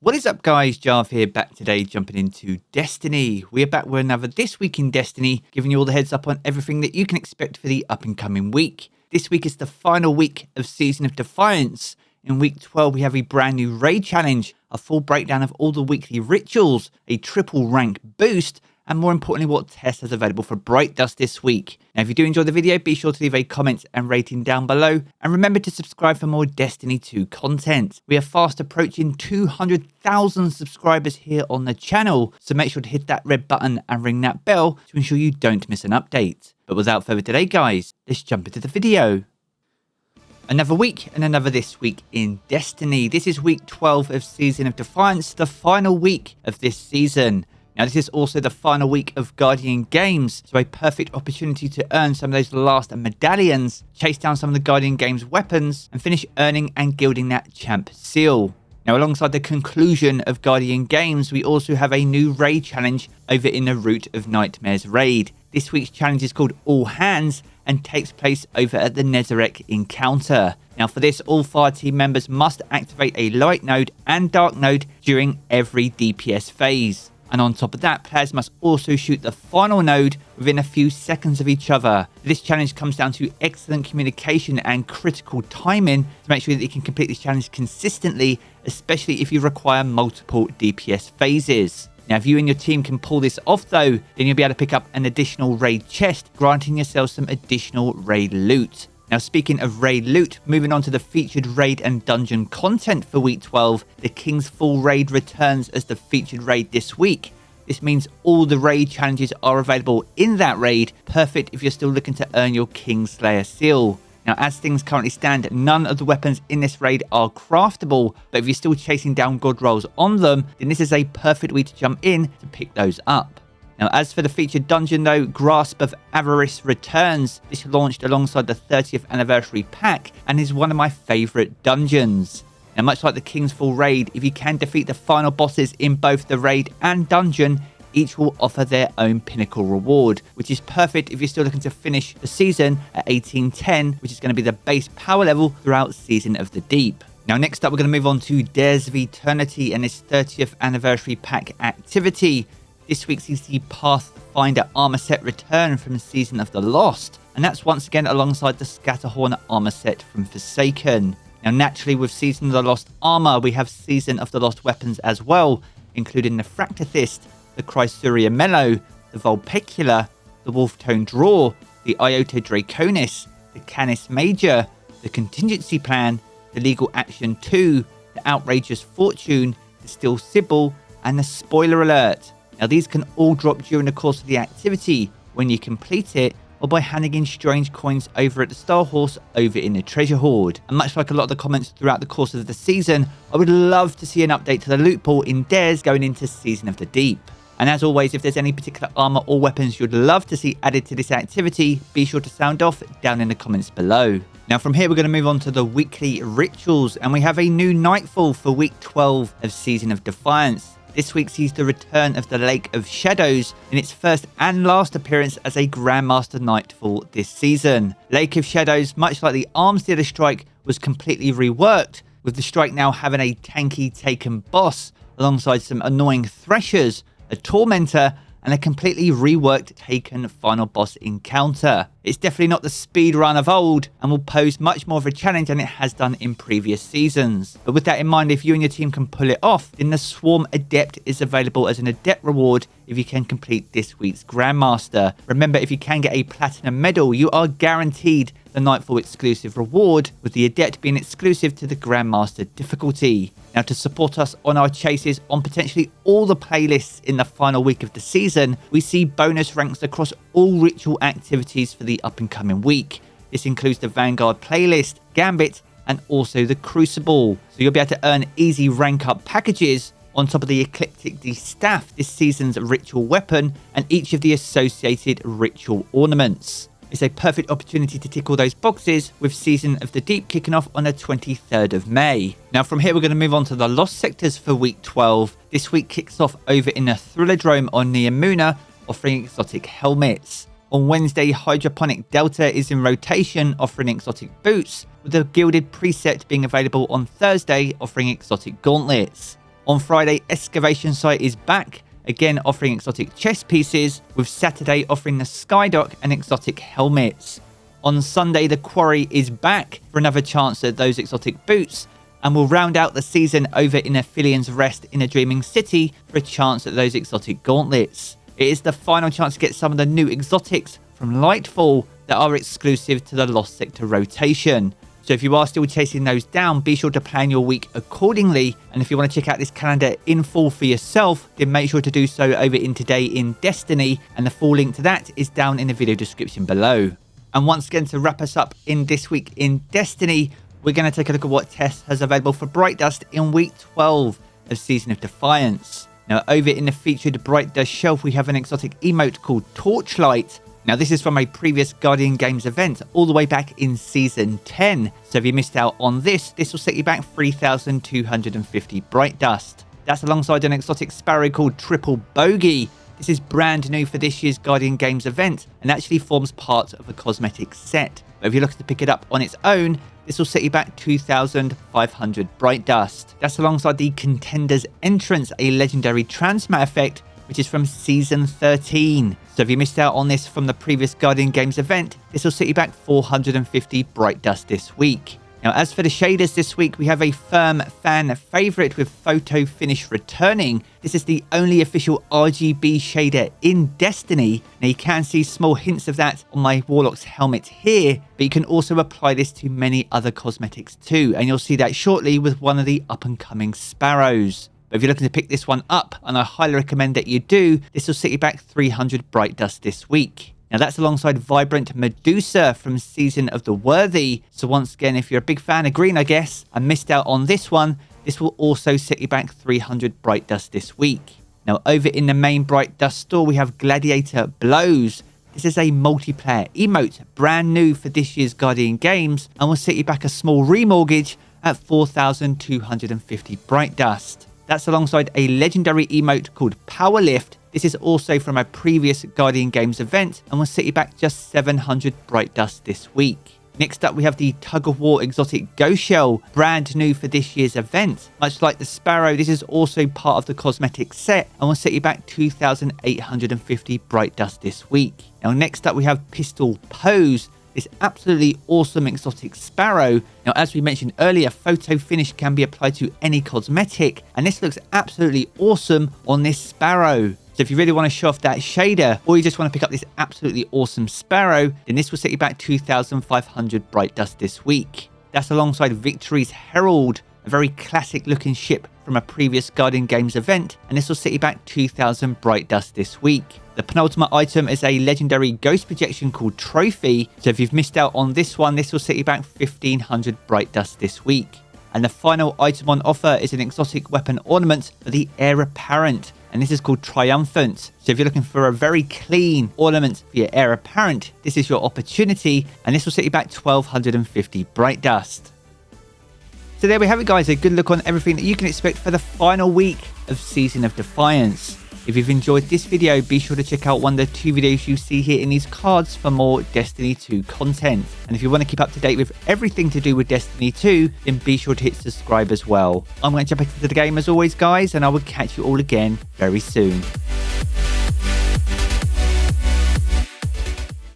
What is up guys, Jarv here, back today jumping into Destiny. We are back with another This Week in Destiny, giving you all the heads up on everything that you can expect for the up and coming week. This week is the final week of Season of Defiance. In week 12 we have a brand new raid challenge, a full breakdown of all the weekly rituals, a triple rank boost, and more importantly what Tess has available for Bright Dust this week. Now if you do enjoy the video, be sure to leave a comment and rating down below, and remember to subscribe for more Destiny 2 content. We are fast approaching 200,000 subscribers here on the channel, so make sure to hit that red button and ring that bell to ensure you don't miss an update. But without further delay guys, let's jump into the video. Another week and another This Week in Destiny. This is week 12 of Season of Defiance, the final week of this season. Now this is also the final week of Guardian Games, so a perfect opportunity to earn some of those last medallions, chase down some of the Guardian Games weapons, and finish earning and gilding that champ seal. Now alongside the conclusion of Guardian Games, we also have a new raid challenge over in the Root of Nightmares raid. This week's challenge is called All Hands and takes place over at the Nezarec Encounter. Now for this, all fire team members must activate a light node and dark node during every DPS phase. And on top of that, players must also shoot the final node within a few seconds of each other. This challenge comes down to excellent communication and critical timing to make sure that you can complete this challenge consistently, especially if you require multiple DPS phases. Now if you and your team can pull this off though, then you'll be able to pick up an additional raid chest, granting yourself some additional raid loot. Now speaking of raid loot, moving on to the featured raid and dungeon content for week 12, the King's Fall raid returns as the featured raid this week. This means all the raid challenges are available in that raid, perfect if you're still looking to earn your Kingslayer seal. Now as things currently stand, none of the weapons in this raid are craftable, but if you're still chasing down god rolls on them, then this is a perfect way to jump in to pick those up. Now as for the featured dungeon though, Grasp of Avarice returns. This launched alongside the 30th anniversary pack and is one of my favourite dungeons. Now much like the King's Fall raid, if you can defeat the final bosses in both the raid and dungeon, each will offer their own pinnacle reward, which is perfect if you're still looking to finish the season at 1810, which is going to be the base power level throughout Season of the Deep. Now next up we're going to move on to Dares of Eternity and its 30th anniversary pack activity. This week sees the Pathfinder armor set return from Season of the Lost, and that's once again alongside the Scatterhorn armor set from Forsaken. Now naturally with Season of the Lost armor, we have Season of the Lost weapons as well, including the Fractithist, the Chrysuria Mellow, the Vulpecula, the Wolftone Draw, the Iota Draconis, the Canis Major, the Contingency Plan, the Legal Action 2, the Outrageous Fortune, the Steel Sybil, and the Spoiler Alert. Now these can all drop during the course of the activity when you complete it, or by handing in strange coins over at the Star Horse over in the Treasure Hoard. And much like a lot of the comments throughout the course of the season, I would love to see an update to the loot pool in Dares going into Season of the Deep. And as always, if there's any particular armor or weapons you'd love to see added to this activity, be sure to sound off down in the comments below. Now from here we're going to move on to the weekly rituals, and we have a new Nightfall for week 12 of Season of Defiance. This week sees the return of the Lake of Shadows in its first and last appearance as a Grandmaster Nightfall this season. Lake of Shadows, much like the Arms Dealer strike, was completely reworked, with the strike now having a tanky Taken boss, alongside some annoying Threshers, a Tormentor, and a completely reworked Taken final boss encounter. It's definitely not the speed run of old and will pose much more of a challenge than it has done in previous seasons. But with that in mind, if you and your team can pull it off, then the Swarm Adept is available as an Adept reward if you can complete this week's Grandmaster. Remember, if you can get a Platinum Medal, you are guaranteed the Nightfall exclusive reward, with the Adept being exclusive to the Grandmaster difficulty. Now to support us on our chases on potentially all the playlists in the final week of the season, we see bonus ranks across all ritual activities for the up and coming week. This includes the Vanguard playlist, Gambit, and also the Crucible. So you'll be able to earn easy rank up packages on top of the Eclectic Distaff, this season's ritual weapon, and each of the associated ritual ornaments. It's a perfect opportunity to tick all those boxes, with Season of the Deep kicking off on the 23rd of May. Now from here we're going to move on to the Lost Sectors for week 12. This week kicks off over in the Thrilladrome on Neomuna, offering exotic helmets. On Wednesday, Hydroponic Delta is in rotation, offering exotic boots, with the Gilded Precept being available on Thursday, offering exotic gauntlets. On Friday, Excavation Site is back, again offering exotic chest pieces, with Saturday offering the Skye dock and exotic helmets. On Sunday, the Quarry is back for another chance at those exotic boots, and we'll round out the season over in Aphelios Rest in a Dreaming City for a chance at those exotic gauntlets. It is the final chance to get some of the new exotics from Lightfall that are exclusive to the Lost Sector rotation. So if you are still chasing those down, be sure to plan your week accordingly. And if you want to check out this calendar in full for yourself, then make sure to do so over in Today in Destiny. And the full link to that is down in the video description below. And once again, to wrap us up in this week in Destiny, we're going to take a look at what Tess has available for Bright Dust in week 12 of Season of Defiance. Now, over in the featured Bright Dust shelf, we have an exotic emote called Torchlight. Now, this is from a previous Guardian Games event all the way back in Season 10. So if you missed out on this will set you back 3,250 Bright Dust. That's alongside an exotic sparrow called Triple Bogey. This is brand new for this year's Guardian Games event and actually forms part of a cosmetic set. But if you're looking to pick it up on its own, this will set you back 2,500 Bright Dust. That's alongside the Contender's Entrance, a legendary transmat effect, which is from Season 13. So if you missed out on this from the previous Guardian Games event, this will set you back 450 Bright Dust this week. Now, as for the shaders this week, we have a firm fan favourite with Photo Finish returning. This is the only official RGB shader in Destiny. Now, you can see small hints of that on my Warlock's helmet here, but you can also apply this to many other cosmetics too, and you'll see that shortly with one of the up-and-coming sparrows. But if you're looking to pick this one up, and I highly recommend that you do, this will set you back 300 Bright Dust this week. Now that's alongside Vibrant Medusa from Season of the Worthy. So once again, if you're a big fan of green, I guess, and missed out on this one, this will also set you back 300 Bright Dust this week. Now over in the main Bright Dust store, we have Gladiator Blows. This is a multiplayer emote, brand new for this year's Guardian Games, and will set you back a small remortgage at 4,250 Bright Dust. That's alongside a legendary emote called Powerlift. This is also from a previous Guardian Games event and will set you back just 700 Bright Dust this week. Next up, we have the Tug of War exotic Ghost Shell, brand new for this year's event. Much like the Sparrow, this is also part of the cosmetic set and will set you back 2,850 Bright Dust this week. Now, next up, we have Pistol Pose, this absolutely awesome exotic sparrow. Now, as we mentioned earlier, Photo Finish can be applied to any cosmetic, and this looks absolutely awesome on this sparrow. So if you really want to show off that shader, or you just want to pick up this absolutely awesome sparrow, then this will set you back 2,500 Bright Dust this week. That's alongside Victory's Herald, a very classic looking ship from a previous Guardian Games event, and this will set you back 2,000 Bright Dust this week. The penultimate item is a legendary ghost projection called Trophy, so if you've missed out on this one, this will set you back 1,500 Bright Dust this week. And the final item on offer is an exotic weapon ornament for the Heir Apparent, and this is called Triumphant. So if you're looking for a very clean ornament for your Heir Apparent, this is your opportunity, and this will set you back 1,250 Bright Dust. So there we have it, guys, a good look on everything that you can expect for the final week of Season of Defiance. If you've enjoyed this video, be sure to check out one of the 2 videos you see here in these cards for more Destiny 2 content. And if you want to keep up to date with everything to do with Destiny 2, then be sure to hit subscribe as well. I'm going to jump into the game as always, guys, and I will catch you all again very soon.